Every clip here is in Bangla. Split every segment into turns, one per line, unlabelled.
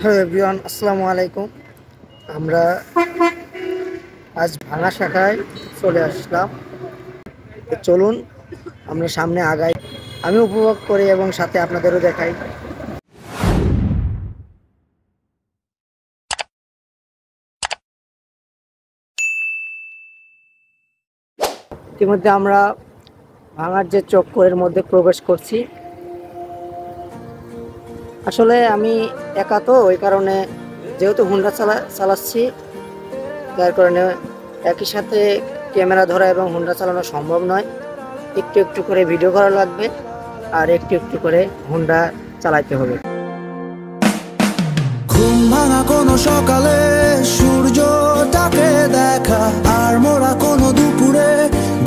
হ্যালো এভরিওয়ান, আসসালামু আলাইকুম। আমরা আজ ভাঙা শাখায় চলে আসলাম। তো চলুন আমরা সামনে আগাই, আমি উপভোগ করি এবং সাথে আপনাদেরও দেখাই। ইতিমধ্যে আমরা ভাঙার যে চক্করের মধ্যে প্রবেশ করছি। আসলে আমি একা তো, ওই কারণে যেহেতু হুন্ডা চালাচ্ছি, যার কারণে একই সাথে ক্যামেরা ধরা এবং হুন্ডা চালানো সম্ভব নয়। একটু একটু করে ভিডিও করা লাগবে আর একটু একটু করে হুন্ডা চালাইতে হবে।
ঘুম ভাঙা কোনো সকালে সূর্যটাকে দেখা, আর মোরা কোনো দুপুরে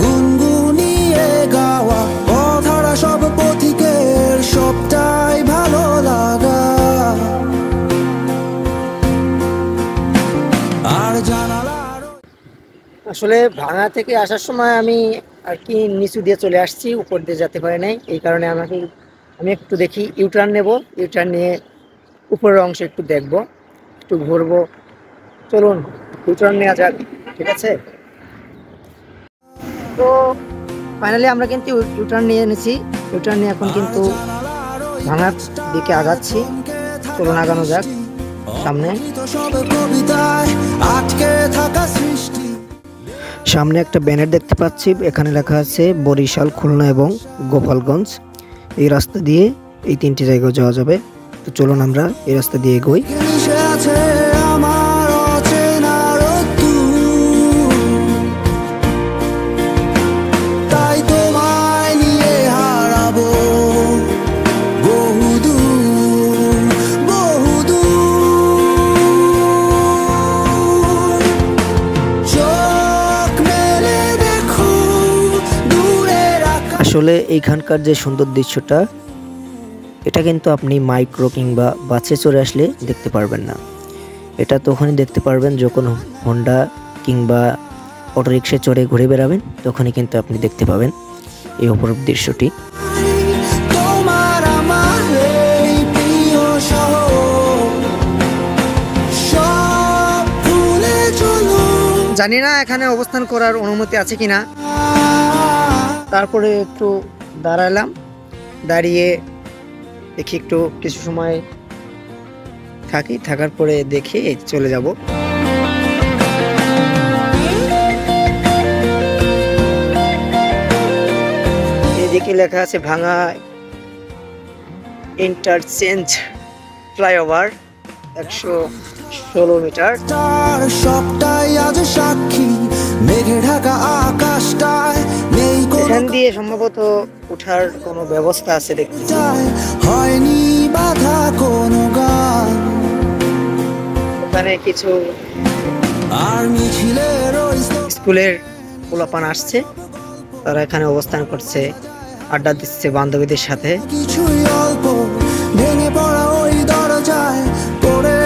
গুনগুনিয়ে গাওয়া কথাটা, সব পথিকের সবটাই ভালো লাগা। আর জানালার
আসলে ভাঙা থেকে আসার সময় আমি আর কি নিচু দিয়ে চলে আসছি, উপর দিয়ে যেতে পারি নাই। এই কারণে আমি একটু দেখি ইউটার্ন নেব, ইউটার্ন নিয়ে উপরের অংশ একটু দেখব, একটু ঘুরবো। চলুন ইউটার্ন নেওয়া যাক, ঠিক আছে? তো ফাইনালি আমরা কিন্তু ইউটার্ন নিয়ে এনেছি। ইউটার্ন নিয়ে এখন কিন্তু ভাঙার দিকে আগাচ্ছি। চলুন আগানো যাক সামনে। সামনে একটা ব্যানার দেখতে পাচ্ছি, এখানে লেখা আছে বরিশাল, খুলনা এবং গোপালগঞ্জ। এই রাস্তা দিয়ে এই তিনটি জায়গায় যাওয়া যাবে। তো চলুন আমরা এই রাস্তা দিয়ে এগোই। আসলে এইখানকার যে সুন্দর দৃশ্যটা, এটা কিন্তু আপনি মাইক্রো কিংবা বাসে চড়ে আসলে দেখতে পারবেন না। এটা তখনই দেখতে পারবেন যখন হোন্ডা কিংবা অটোরিক্সায় চড়ে ঘুরে বেড়াবেন, তখনই কিন্তু আপনি দেখতে পাবেন এই অপরূপ দৃশ্যটি। জানি না এখানে অবস্থান করার অনুমতি আছে কিনা। তারপরে একটু দাঁড়ালাম, দাঁড়িয়ে দেখি একটু কিছু সময় থাকার পরে দেখে চলে যাব। এদিকে লেখা আছে ভাঙা ইন্টারচেঞ্জ ফ্লাইওভার 116 মিটার। সবটাই আজ সাক্ষী, মেঘে ঢাকা আকাশটায় নেই এখান দিয়ে সম্ভবত ওঠার কোনো ব্যবস্থা আছে দেখতে, হয়নি বাধা কোনো গান। ওখানে কিছু আর মিছিলের স্কুলের পোলাপান আসছে, তারা এখানে অবস্থান করছে, আড্ডা দিচ্ছে বান্ধবীদের সাথে। কিছুই অল্প ভেঙে পড়া ওই দরজায় পড়ে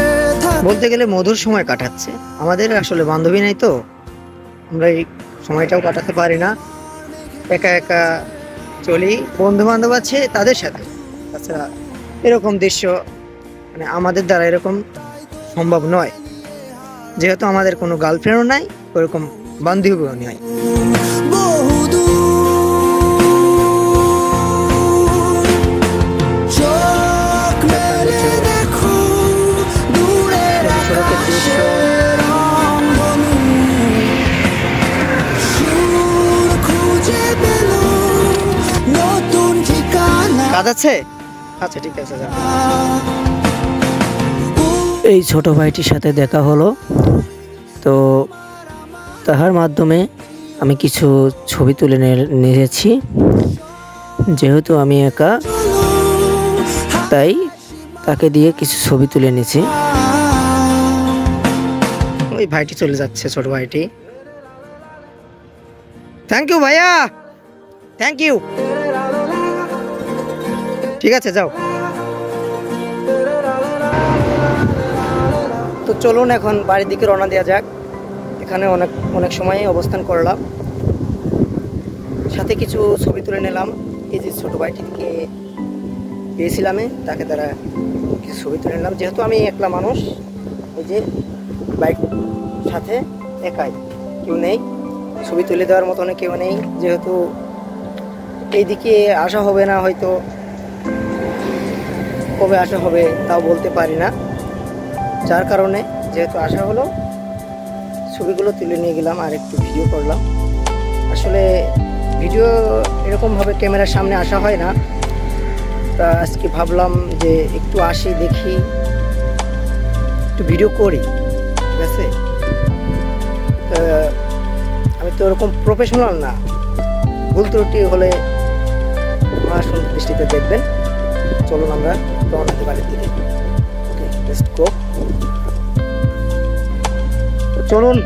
বলতে গেলে মধুর সময় কাটাচ্ছে। আমাদের আসলে বান্ধবী নাই তো, আমরা এই সময়টাও কাটাতে পারি না, একা একা চলি। বন্ধু বান্ধব আছে তাদের সাথে, তাছাড়া এরকম দৃশ্য মানে আমাদের দ্বারা এরকম সম্ভব নয়, যেহেতু আমাদের কোনো গার্লফ্রেন্ডও নাই, ওরকম বান্ধবীও নাই। কাজ আছে? আচ্ছা ঠিক আছে। এই ছোট ভাইটির সাথে দেখা হলো, তো তাহার মাধ্যমে আমি কিছু ছবি তুলে নিয়েছি। যেহেতু আমি একা, তাই তাকে দিয়ে কিছু ছবি তুলে নিয়েছি। ওই ভাইটি চলে যাচ্ছে, ছোট ভাইটি। থ্যাংক ইউ ভাইয়া, থ্যাংক ইউ। ঠিক আছে, যাও। তো চলুন এখন বাড়ির দিকে রওনা দেওয়া যাক। এখানে অনেক সময় অবস্থান করলাম, সাথে কিছু ছবি তুলে নিলাম। এই যে ছোট ভাইটিকে পেয়েছিলাম, তাকে দ্বারা কিছু ছবি তুলে নিলাম, যেহেতু আমি একলা মানুষ, এই যে বাইক সাথে একাই, কেউ নেই, ছবি তুলে দেওয়ার মতন কেউ নেই, যেহেতু এইদিকে আসা হবে না, হয়তো কবে আসা হবে তাও বলতে পারি না, যার কারণে যেহেতু আসা হলো ছবিগুলো তুলে নিয়ে গেলাম আর একটু ভিডিও করলাম। আসলে ভিডিও এরকমভাবে ক্যামেরার সামনে আসা হয় না, তা আজকে ভাবলাম যে একটু আসি, দেখি, একটু ভিডিও করি, ঠিক আছে। আমি তো ওরকম প্রফেশনাল না, ভুল ত্রুটি হলে আমার সুন্দর দৃষ্টিতে দেখবেন। চলুন আমরা রওনা দিই বাড়ির দিকে। ওকে, লেটস গো। চলুন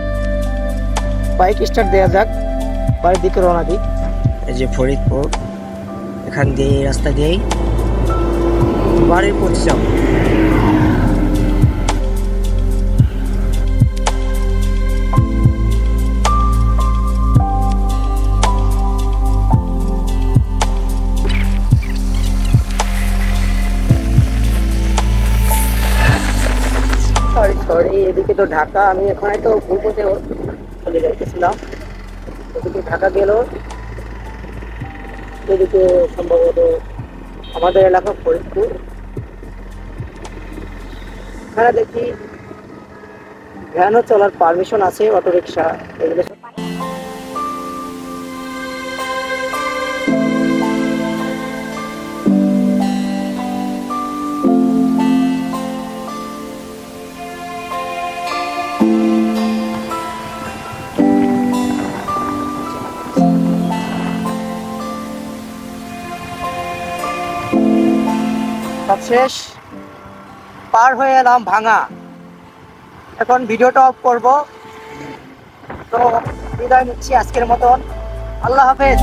বাইক স্টার্ট দেওয়া যাক, বাড়ির দিকে রওনা দিই। এই যে ফরিদপুর, এখান দিয়ে রাস্তা দিয়েই বাড়ির পথে যাব। সরি, এদিকে তো ঢাকা, আমি এখানে তো ভুল পথে চলে যাইতেছিলাম, এদিকে ঢাকা গেল, এদিকে সম্ভবত আমাদের এলাকা ফরিদপুর। এখানে দেখি ভ্যানও চলার পারমিশন আছে, অটোরিকশা এগুলো সব শেষ, পার হয়ে এলাম ভাঙা। এখন ভিডিওটা অফ করব, তো বিদায় নিচ্ছি আজকের মতন। আল্লাহ হাফেজ।